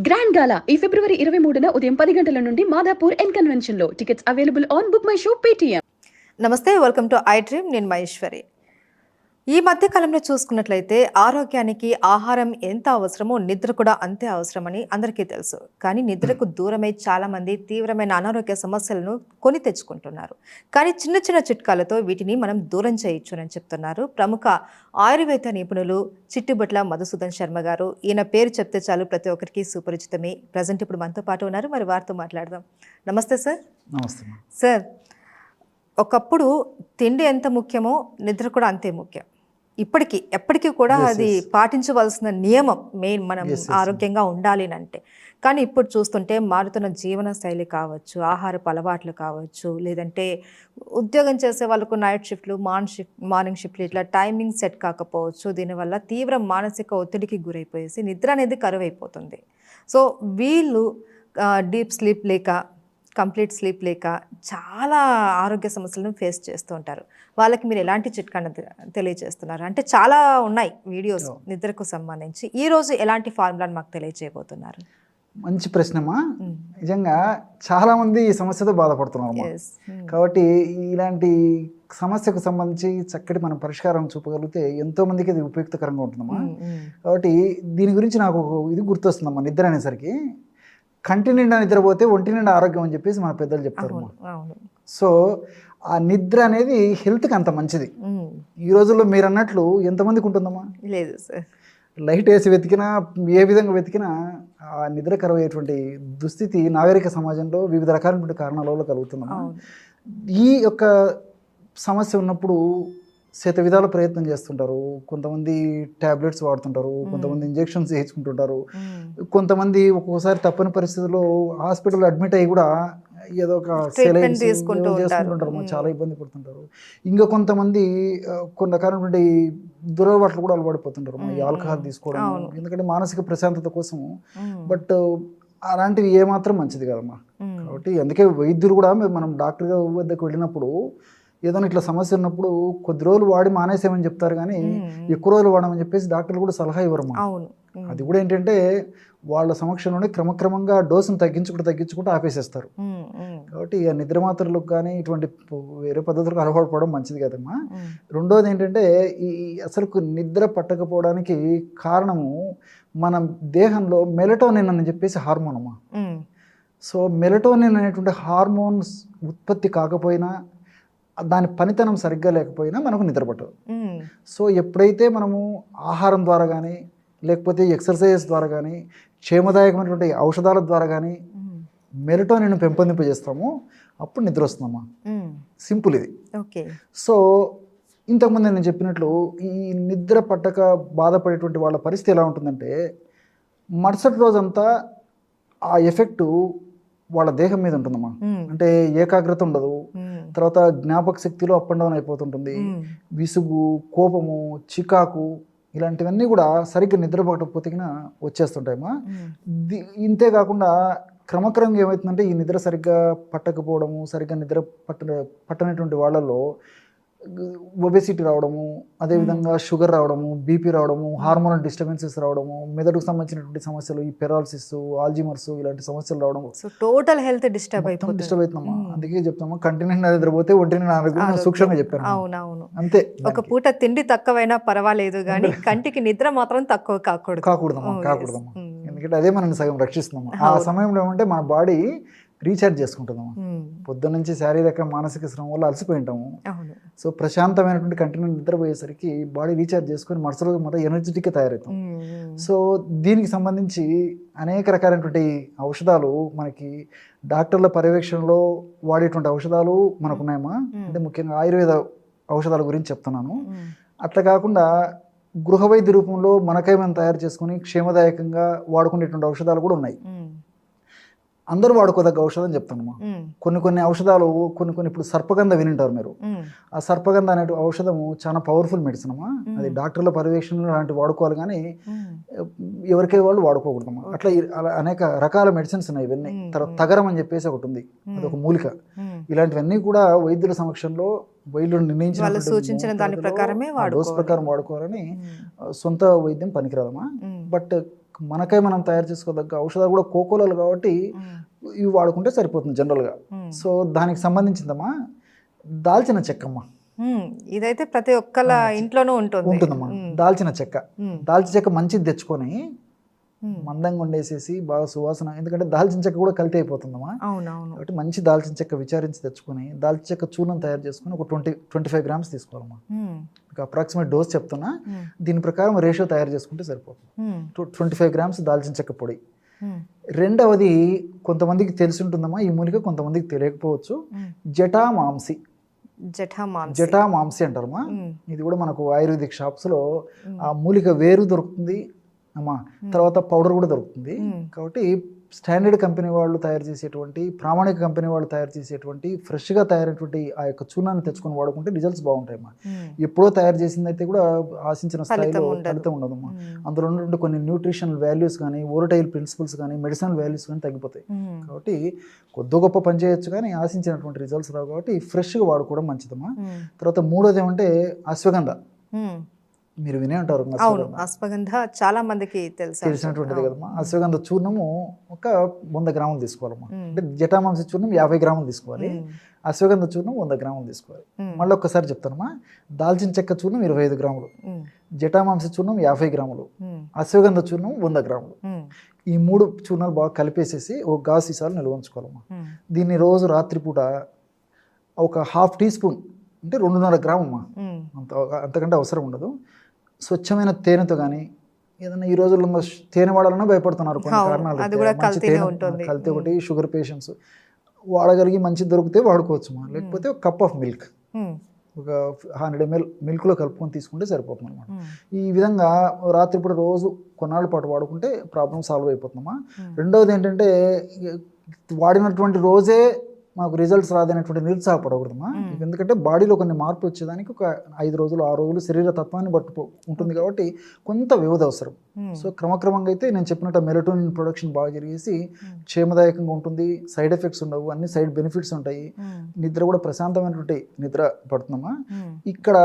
Grand గాలా ఈ ఫిబ్రవరి 23న ఉదయం 10 గంటల నుండి మాదాపూర్ ఎన్ కన్వెన్షన్ లో. Tickets available on book my show Paytm. నమస్తే, వెల్కమ్ టు ఐ డ్రీమ్. నేను మహేశ్వరి. ఈ మధ్య కాలంలో చూసుకున్నట్లయితే ఆరోగ్యానికి ఆహారం ఎంత అవసరమో నిద్ర కూడా అంతే అవసరమని అందరికీ తెలుసు. కానీ నిద్రకు దూరమై చాలామంది తీవ్రమైన అనారోగ్య సమస్యలను కొని తెచ్చుకుంటున్నారు. కానీ చిన్న చిన్న చిట్కాలతో వీటిని మనం దూరం చేయొచ్చునని చెప్తున్నారు ప్రముఖ ఆయుర్వేద నిపుణులు చిట్టుబట్ల మధుసూదన్ శర్మ గారు. ఈయన పేరు చెప్తే చాలు ప్రతి ఒక్కరికి సుపరిచితమే. ప్రజెంట్ ఇప్పుడు మనతో పాటు ఉన్నారు, మరి వారితో మాట్లాడదాం. నమస్తే సార్. నమస్తే సార్, ఒకప్పుడు తిండి ఎంత ముఖ్యమో నిద్ర కూడా అంతే ముఖ్యం. ఎప్పటికీ కూడా అది పాటించవలసిన నియమం మెయిన్, మనం ఆరోగ్యంగా ఉండాలి అంటే. కానీ ఇప్పుడు చూస్తుంటే మారుతున్న జీవన శైలి కావచ్చు, ఆహారపు అలవాట్లు కావచ్చు, లేదంటే ఉద్యోగం చేసే వాళ్ళకు నైట్ షిఫ్ట్లు, మార్నింగ్ షిఫ్ట్లు, ఇట్లా టైమింగ్ సెట్ కాకపోవచ్చు. దీనివల్ల తీవ్ర మానసిక ఒత్తిడికి గురైపోయేసి నిద్ర అనేది కరువైపోతుంది. సో వీళ్ళు డీప్ స్లీప్ లేక, కంప్లీట్ స్లీప్ లేక చాలా ఆరోగ్య సమస్యలను ఫేస్ చేస్తూ ఉంటారు. వాళ్ళకి మీరు ఎలాంటి చిట్కాను తెలియజేస్తున్నారు? అంటే చాలా ఉన్నాయి వీడియోస్ నిద్రకు సంబంధించి. ఈరోజు ఎలాంటి ఫార్ములాను మాకు తెలియజేయబోతున్నారు? మంచి ప్రశ్నమా. నిజంగా చాలా మంది ఈ సమస్యతో బాధపడుతున్నారు కాబట్టి ఇలాంటి సమస్యకు సంబంధించి చక్కటి మనం పరిష్కారం చూపగలిగితే ఎంతో మందికి అది ఉపయుక్తకరంగా ఉంటుందమ్మా. కాబట్టి దీని గురించి నాకు ఇది గుర్తొస్తుందమ్మా. నిద్ర అనేసరికి కంటి నిండా నిద్రపోతే ఒంటి నిండా ఆరోగ్యం అని చెప్పేసి మన పెద్దలు చెప్తారు. సో ఆ నిద్ర అనేది హెల్త్కి అంత మంచిది. ఈ రోజుల్లో మీరు అన్నట్లు ఎంతమందికి ఉంటుందమ్మా? లేదు సార్. లైట్ వేసి వెతికినా, ఏ విధంగా వెతికినా ఆ నిద్ర కరువయ్యేటువంటి దుస్థితి నాగరిక సమాజంలో వివిధ రకాలైనటువంటి కారణాల వల్ల కలుగుతుందమ్మా. ఈ యొక్క సమస్య ఉన్నప్పుడు శత విధాల ప్రయత్నం చేస్తుంటారు. కొంతమంది ట్యాబ్లెట్స్ వాడుతుంటారు, కొంతమంది ఇంజెక్షన్స్ వేయించుకుంటుంటారు, కొంతమంది ఒక్కొక్కసారి తప్పని పరిస్థితుల్లో హాస్పిటల్ అడ్మిట్ అయ్యి కూడా ఏదో ఒక సెలైన్స్ చేసుకుంటుంటారు, చాలా ఇబ్బంది పడుతుంటారు. ఇంకా కొంతమంది కొన్ని రకాలైనటువంటి దురలవాట్లు కూడా అలవాడిపోతుంటారు, ఈ ఆల్కహాల్ తీసుకోవడం, ఎందుకంటే మానసిక ప్రశాంతత కోసము. బట్ అలాంటివి ఏమాత్రం మంచిది కదమ్మా. కాబట్టి అందుకే వైద్యులు కూడా మనం డాక్టర్ వద్దకు వెళ్ళినప్పుడు ఏదైనా ఇట్లా సమస్య ఉన్నప్పుడు కొద్ది రోజులు వాడి మానేసేమని చెప్తారు, కానీ ఎక్కువ రోజులు వాడమని చెప్పేసి డాక్టర్లు కూడా సలహా ఇవ్వరమ్మా. అది కూడా ఏంటంటే వాళ్ళ సమక్షంలోనే క్రమక్రమంగా డోసును తగ్గించుకుంటూ ఆపేసేస్తారు. కాబట్టి ఆ నిద్ర మాత్రలకు కానీ ఇటువంటి వేరే పద్ధతులకు అలవాటు పడడం మంచిది కదమ్మా. రెండోది ఏంటంటే ఈ అసలు నిద్ర పట్టకపోవడానికి కారణము మన దేహంలో మెలటోనిన్ అని చెప్పేసి హార్మోన్ అమ్మా. సో మెలటోనిన్ అనేటువంటి హార్మోన్స్ ఉత్పత్తి కాకపోయినా, దాని పనితనం సరిగ్గా లేకపోయినా మనకు నిద్ర పట్టదు. సో ఎప్పుడైతే మనము ఆహారం ద్వారా కానీ, లేకపోతే ఎక్సర్సైజెస్ ద్వారా కానీ, క్షేమదాయకమైనటువంటి ఔషధాల ద్వారా కానీ మెలటోనిన్ పెంపొందింపజేస్తాము, అప్పుడు నిద్ర వస్తుందమ్మా. సింపుల్ ఇది. సో ఇంతకుముందు నేను చెప్పినట్లు ఈ నిద్ర పట్టక బాధపడేటువంటి వాళ్ళ పరిస్థితి ఎలా ఉంటుందంటే, మరుసటి రోజంతా ఆ ఎఫెక్టు వాళ్ళ దేహం మీద ఉంటుందమ్మా. అంటే ఏకాగ్రత ఉండదు, తర్వాత జ్ఞాపక శక్తిలో అప్ అండ్ డౌన్ అయిపోతుంటుంది, విసుగు, కోపము, చికాకు, ఇలాంటివన్నీ కూడా సరిగ్గా నిద్ర పట్టకపోతే వచ్చేస్తుంటాయమ్మా. ఇంతే కాకుండా క్రమక్రమంగా ఏమవుతుందంటే ఈ నిద్ర సరిగ్గా పట్టకపోవడము, సరిగ్గా నిద్ర పట్టనటువంటి వాళ్ళలో ఒబెసిటీ రావడము, అదేవిధంగా షుగర్ రావడము, బీపీ రావడము, హార్మోనల్ డిస్టర్బెన్సెస్ రావడము, మెదడుకు సంబంధించినటువంటి సమస్యలు, ఈ పెరాలసిస్, ఆల్జీమర్స్, ఇలాంటి సమస్యలు రావడం, టోటల్ హెల్త్ డిస్టర్బ్ అవుతుందమ్మా. అందుకే చెప్తామా, కంటి నిండా నిద్రపోతే ఒంటి నిండా ఆరోగ్యం సూక్ష్మంగా చెప్పాను. అవునవును, అంతే. ఒక పూట తిండి తక్కువైనా పర్వాలేదు, కానీ కంటికి నిద్ర మాత్రం తక్కువ కాకూడదమ్మా. ఎందుకంటే అదే మనం సగం రక్షిస్తున్నాము. ఆ సమయంలో ఏమంటే మన బాడీ రీఛార్జ్ చేసుకుంటుందమ్మా. పొద్దున్న నుంచి శారీరక మానసిక శ్రమ వల్ల అలసిపోయి ఉంటాము. సో ప్రశాంతమైనటువంటి కంటిన్యూ నిద్రపోయేసరికి బాడీ రీఛార్జ్ చేసుకొని మరుసటి రోజు మొత్తం ఎనర్జెటిక్గా తయారవుతాం. సో దీనికి సంబంధించి అనేక రకాలైనటువంటి ఔషధాలు మనకి డాక్టర్ల పర్యవేక్షణలో వాడేటువంటి ఔషధాలు మనకున్నాయమ్మా. అంటే ముఖ్యంగా ఆయుర్వేద ఔషధాల గురించి చెప్తున్నాను. అట్లా కాకుండా గృహ వైద్య రూపంలో మనకై మనం తయారు చేసుకుని క్షేమదాయకంగా వాడుకునేటువంటి ఔషధాలు కూడా ఉన్నాయి. అందరూ వాడుకోదగ్గ ఔషధం చెప్తానమ్మా. కొన్ని ఔషధాలు కొన్ని ఇప్పుడు సర్పగంధ వినింటారు మీరు. ఆ సర్పగంధ అనే ఔషధము చాలా పవర్ఫుల్ మెడిసిన్ అమ్మా. అది డాక్టర్ల పర్యవేక్షణ లాంటివి వాడుకోవాలి, కానీ ఎవరికే వాళ్ళు వాడుకోకూడదమ్మా. అట్లా అనేక రకాల మెడిసిన్స్ ఉన్నాయి ఇవన్నీ. తర్వాత తగరం అని చెప్పేసి ఒకటి ఉంది, అది ఒక మూలిక. ఇలాంటివన్నీ కూడా వైద్యుల సమక్షంలో వైద్యులు నిర్ణయించిన దాని ప్రకారమే డోస్ ప్రకారం వాడుకోవాలని. సొంత వైద్యం పనికిరాదమ్మా. బట్ మనకై మనం తయారు చేసుకోదగ్గ ఔషధాలు కూడా కోకోలలో కాబట్టి ఇవి వాడుకుంటే సరిపోతుంది జనరల్గా. సో దానికి సంబంధించిందమ్మా దాల్చిన చెక్కమ్మా. ఇదైతే ప్రతి ఒక్కళ్ళ ఇంట్లోనూ ఉంటుందమ్మా. దాల్చిన చెక్క, దాల్చిన చెక్క మంచిది తెచ్చుకొని మందంగా వండేసేసి బాగా సువాసన, ఎందుకంటే దాల్చిన చెక్క కూడా కల్తీ అయిపోతుందమ్మా. కాబట్టి మంచి దాల్చిన చెక్క విచారించి తెచ్చుకొని దాల్చిన చెక్క చూర్ణం తయారు చేసుకుని ఒక 25 గ్రామ్స్ తీసుకోవాలమ్మా. అప్రాక్సిమేట్ డోస్ చెప్తున్నా, దీని ప్రకారం రేషియో తయారు చేసుకుంటే సరిపోతుంది. 25 గ్రామ్స్ దాల్చిన చెక్క పొడి. రెండవది కొంతమందికి తెలిసి ఉంటుందమ్మా ఈ మూలిక, కొంతమందికి తెలియకపోవచ్చు, జటామాంసి. జటామాంసి అంటారమ్మా. ఇది కూడా మనకు ఆయుర్వేదిక్ షాప్స్లో ఆ మూలిక వేరు దొరుకుతుంది అమ్మా, తర్వాత పౌడర్ కూడా దొరుకుతుంది. కాబట్టి స్టాండర్డ్ కంపెనీ వాళ్ళు తయారు చేసేటువంటి, ప్రామాణిక కంపెనీ వాళ్ళు తయారు చేసేటువంటి ఫ్రెష్గా తయారైనటువంటి ఆ యొక్క చూర్ణాన్ని తెచ్చుకొని వాడుకుంటే రిజల్ట్స్ బాగుంటాయమ్మా. ఎప్పుడో తయారు చేసింది అయితే కూడా ఆశించిన స్థాయిలో ఫలితం ఉండదమ్మా. అందులో ఉన్నటువంటి కొన్ని న్యూట్రిషనల్ వాల్యూస్ కానీ, ఓరటైల్ ప్రిన్సిపల్స్ కానీ, మెడిసినల్ వాల్యూస్ కానీ తగ్గిపోతాయి. కాబట్టి కొద్ది గొప్ప పని చేయొచ్చు కానీ ఆశించినటువంటి రిజల్ట్స్ రావు. కాబట్టి ఫ్రెష్గా వాడుకోవడం మంచిదమ్మా. తర్వాత మూడోది ఏమంటే అశ్వగంధ. మీరు వినే ఉంటారు, అశ్వగంధ చాలా మందికి తెలిసినటువంటిది కదమ్మా. అశ్వగంధ చూర్ణము ఒక 100 గ్రాములు తీసుకోవాలమ్మా. అంటే జటామాంసి చూర్ణం 50 గ్రాములు తీసుకోవాలి, అశ్వగంధ చూర్ణం 100 గ్రాములు తీసుకోవాలి. మళ్ళీ ఒక్కసారి చెప్తానమ్మా, దాల్చిన చెక్క చూర్ణం 25 గ్రాములు, జటామాంసి చూర్ణం 50 గ్రాములు, అశ్వగంధ చూర్ణం 100 గ్రాములు. ఈ 3 చూర్ణాలు బాగా కలిపేసేసి ఒక గాజు సీసాలు నిల్వ ఉంచుకోవాలమ్మా. దీన్ని రోజు రాత్రిపూట ఒక 1/2 టీ స్పూన్, అంటే 2.5 గ్రాము అమ్మా, అంతకంటే అవసరం ఉండదు, స్వచ్ఛమైన తేనెతో కానీ, ఏదైనా ఈ రోజుల్లో తేనె వాడాలన్నా భయపడుతున్నారు కొన్ని కారణాలు, కల్తీ ఒకటి, షుగర్ పేషెంట్స్ వాడగలిగి మంచి దొరికితే వాడుకోవచ్చు. లేకపోతే ఒక కప్ ఆఫ్ మిల్క్, ఒక 100 ml మిల్క్లో కలుపుకొని తీసుకుంటే సరిపోతుంది అనమాట. ఈ విధంగా రాత్రిపూట రోజు కొన్నాళ్ళ పాటు వాడుకుంటే ప్రాబ్లం సాల్వ్ అయిపోతుందమ్మా. రెండవది ఏంటంటే, వాడినటువంటి రోజే మాకు రిజల్ట్స్ రాదనేటువంటి నిరుత్సాహపడకూడదమ్మా. ఎందుకంటే బాడీలో కొన్ని మార్పు వచ్చేదానికి ఒక 5 రోజులు 6 రోజులు శరీర తత్వాన్ని బట్టి ఉంటుంది కాబట్టి కొంత వ్యవధి అవసరం. సో క్రమక్రమంగా అయితే నేను చెప్పినట్టు మెలటోనిన్ ప్రొడక్షన్ బాగా జరిగేసి క్షేమదాయకంగా ఉంటుంది, సైడ్ ఎఫెక్ట్స్ ఉండవు, అన్ని సైడ్ బెనిఫిట్స్ ఉంటాయి, నిద్ర కూడా ప్రశాంతమైనటువంటి నిద్ర పడుతుందమ్మా. ఇక్కడ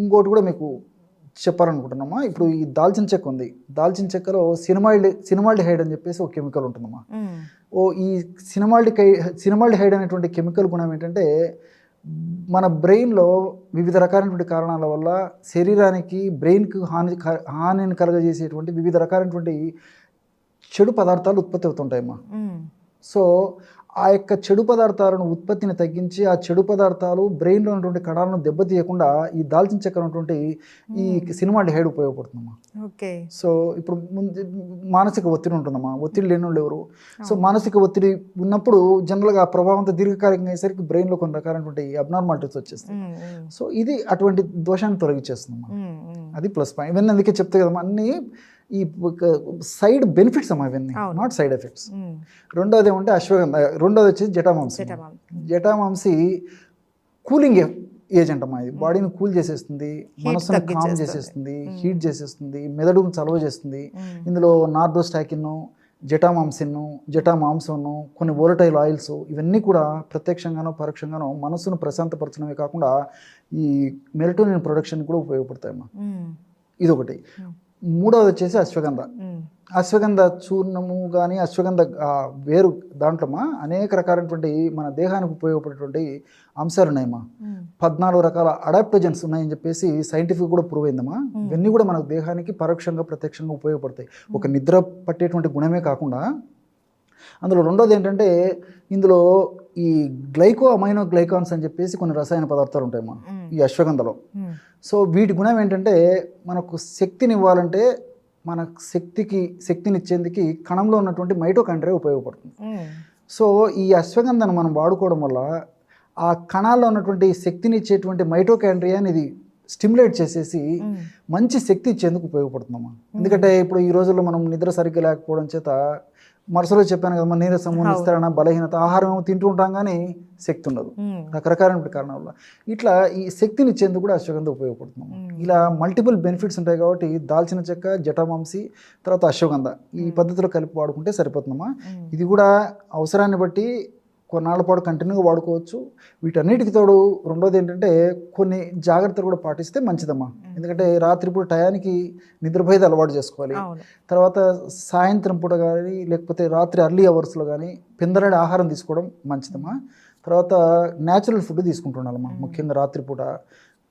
ఇంకోటి కూడా మీకు చెప్పాలనుకుంటున్నామా. ఇప్పుడు ఈ దాల్చిన చెక్క ఉంది, దాల్చిన చెక్కలో సినిమాల్డిహైడ్ అని చెప్పేసి ఒక కెమికల్ ఉంటుందమ్మా. ఈ సినిమాల్డిహైడ్ అనేటువంటి కెమికల్ గుణం ఏంటంటే, మన బ్రెయిన్లో వివిధ రకాలైనటువంటి కారణాల వల్ల శరీరానికి, బ్రెయిన్కి హానిని కలగజేసేటువంటి వివిధ రకాలైనటువంటి చెడు పదార్థాలు ఉత్పత్తి అవుతుంటాయమ్మా. సో ఆ యొక్క చెడు పదార్థాలను ఉత్పత్తిని తగ్గించి, ఆ చెడు పదార్థాలు బ్రెయిన్లో ఉన్నటువంటి కణాలను దెబ్బతీయకుండా ఈ దాల్చిన చెక్క ఉన్నటువంటి ఈ సినిమాల్డిహైడ్ ఉపయోగపడుతుందమ్మా. సో ఇప్పుడు మానసిక ఒత్తిడి ఉంటుందమ్మా, ఒత్తిడి లేని వాళ్ళు ఎవరు. సో మానసిక ఒత్తిడి ఉన్నప్పుడు జనరల్గా ఆ ప్రభావంతో దీర్ఘకాలికంగా అయ్యేసరికి బ్రెయిన్లో కొన్ని రకాలైనటువంటి అబ్నార్మాలిటీస్ వచ్చేస్తాయి. సో ఇది అటువంటి దోషాన్ని తొలగించేస్తుందమ్మా. అది ప్లస్ పాయింట్. ఇవన్నీ అందుకే చెప్తే కదమ్మా, అన్నీ ఈ సైడ్ బెనిఫిట్స్ అమ్మా, ఇవన్నీ నాట్ సైడ్ ఎఫెక్ట్స్. రెండోది ఏమంటే అశ్వగంధ, రెండోది వచ్చేసి జటామాంసి. జటామాంసి కూలింగ్ ఏజెంట్ అమ్మా. ఇది బాడీని కూల్ చేసేస్తుంది, మనసును కామ్ చేసేస్తుంది, హీట్ చేసేస్తుంది, మెదడును చలవ చేస్తుంది. ఇందులో నార్డోస్టాకిన్, జటామాంసిన్, జటామాంసం, కొన్ని వోలటైల్ ఆయిల్స్, ఇవన్నీ కూడా ప్రత్యక్షంగానో పరోక్షంగానో మనసును ప్రశాంతపరచడమే కాకుండా ఈ మెలటోనిన్ ప్రొడక్షన్ కూడా ఉపయోగపడతాయమ్మా. ఇదొకటి. మూడవది వచ్చేసి అశ్వగంధ. అశ్వగంధ చూర్ణము కానీ, అశ్వగంధ వేరు దాంట్లోమా అనేక రకాలైనటువంటి మన దేహానికి ఉపయోగపడేటువంటి అంశాలు ఉన్నాయమ్మా. 14 రకాల అడాప్టోజన్స్ ఉన్నాయని చెప్పేసి సైంటిఫిక్ కూడా ప్రూవ్ అయిందమ్మా. ఇవన్నీ కూడా మన దేహానికి పరోక్షంగా ప్రత్యక్షంగా ఉపయోగపడతాయి. ఒక నిద్ర పట్టేటువంటి గుణమే కాకుండా, అందులో రెండోది ఏంటంటే, ఇందులో ఈ అమైనో గ్లైకాన్స్ అని చెప్పేసి కొన్ని రసాయన పదార్థాలు ఉంటాయమ్మా ఈ అశ్వగంధలో. సో వీటి గుణం ఏంటంటే, మనకు శక్తిని ఇవ్వాలంటే, మన శక్తినిచ్చేందుకు కణంలో ఉన్నటువంటి మైటోకాండ్రియా ఉపయోగపడుతుంది. సో ఈ అశ్వగంధను మనం వాడుకోవడం వల్ల ఆ కణాల్లో ఉన్నటువంటి శక్తినిచ్చేటువంటి మైటోకాండ్రియాని ఇది స్టిమ్యులేట్ చేసేసి మంచి శక్తి ఇచ్చేందుకు ఉపయోగపడుతుందమ్మా. ఎందుకంటే ఇప్పుడు ఈ రోజుల్లో మనం నిద్ర సరిగ్గా లేకపోవడం చేత, మరుసలో చెప్పాను కదమ్మా, నీరసము, నిస్తరణ, బలహీనత, ఆహారం తింటూ ఉంటాం కానీ శక్తి ఉండదు, రకరకాలైన కారణాల వల్ల. ఇట్లా ఈ శక్తిని ఇచ్చేందుకు కూడా అశ్వగంధ ఉపయోగపడుతుంది. ఇలా మల్టిపుల్ బెనిఫిట్స్ ఉంటాయి కాబట్టి దాల్చిన చెక్క, జటామాంసి, తర్వాత అశ్వగంధ ఈ పద్ధతిలో కలిపి వాడుకుంటే సరిపోతుందమ్మా. ఇది కూడా అవసరాన్ని బట్టి కొన్నాళ్ళ పాటు కంటిన్యూగా వాడుకోవచ్చు. వీటన్నిటికి తోడు రెండోది ఏంటంటే కొన్ని జాగ్రత్తలు కూడా పాటిస్తే మంచిదమ్మా. ఎందుకంటే రాత్రిపూట టయానికి నిద్రపోయేది అలవాటు చేసుకోవాలి. అవును. తర్వాత సాయంత్రం పూట కానీ లేకపోతే రాత్రి అర్లీ అవర్స్లో కానీ పిందరడి ఆహారం తీసుకోవడం మంచిదమ్మా. తర్వాత న్యాచురల్ ఫుడ్ తీసుకుంటుండాలమ్మా. ముఖ్యంగా రాత్రిపూట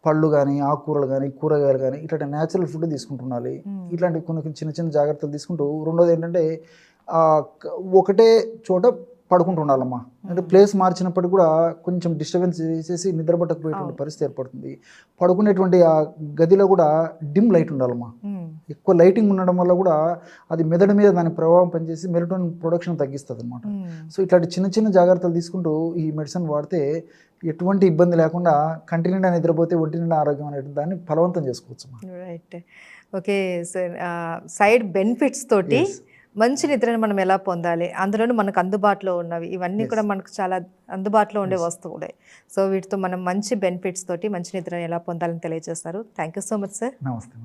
పళ్ళు కానీ ఆకుకూరలు కానీ కూరగాయలు కానీ ఇట్లాంటి న్యాచురల్ ఫుడ్ తీసుకుంటుండాలి. ఇట్లాంటి కొన్ని చిన్న చిన్న జాగ్రత్తలు తీసుకుంటూ రెండోది ఏంటంటే ఒకటే చోట పడుకుంటూ ఉండాలమ్మా. అంటే ప్లేస్ మార్చినప్పటికీ కూడా కొంచెం డిస్టర్బెన్స్ చేసేసి నిద్రపట్టకపోయేటువంటి పరిస్థితి ఏర్పడుతుంది. పడుకునేటువంటి ఆ గదిలో కూడా డిమ్ లైట్ ఉండాలమ్మా. ఎక్కువ లైటింగ్ ఉండడం వల్ల కూడా అది మెదడు మీద దాని ప్రభావం పనిచేసి మెలటోనిన్ ప్రొడక్షన్ తగ్గిస్తుంది అనమాట. సో ఇట్లాంటి చిన్న చిన్న జాగ్రత్తలు తీసుకుంటూ ఈ మెడిసిన్ వాడితే ఎటువంటి ఇబ్బంది లేకుండా కంటి నిండా నిద్రపోతే ఒంటి నిండా ఆరోగ్యం అనేటువంటి దాన్ని ఫలవంతం చేసుకోవచ్చు. Right. Okay sir, side benefits తోటి మంచి నిద్రను మనం ఎలా పొందాలి, అందులోనూ మనకు అందుబాటులో ఉన్నవి ఇవన్నీ కూడా మనకు చాలా అందుబాటులో ఉండే వస్తువులే. సో వీటితో మనం మంచి బెనిఫిట్స్ తోటి మంచి నిద్రను ఎలా పొందాలని తెలియజేస్తారు. Thank you so much sir. నమస్తే.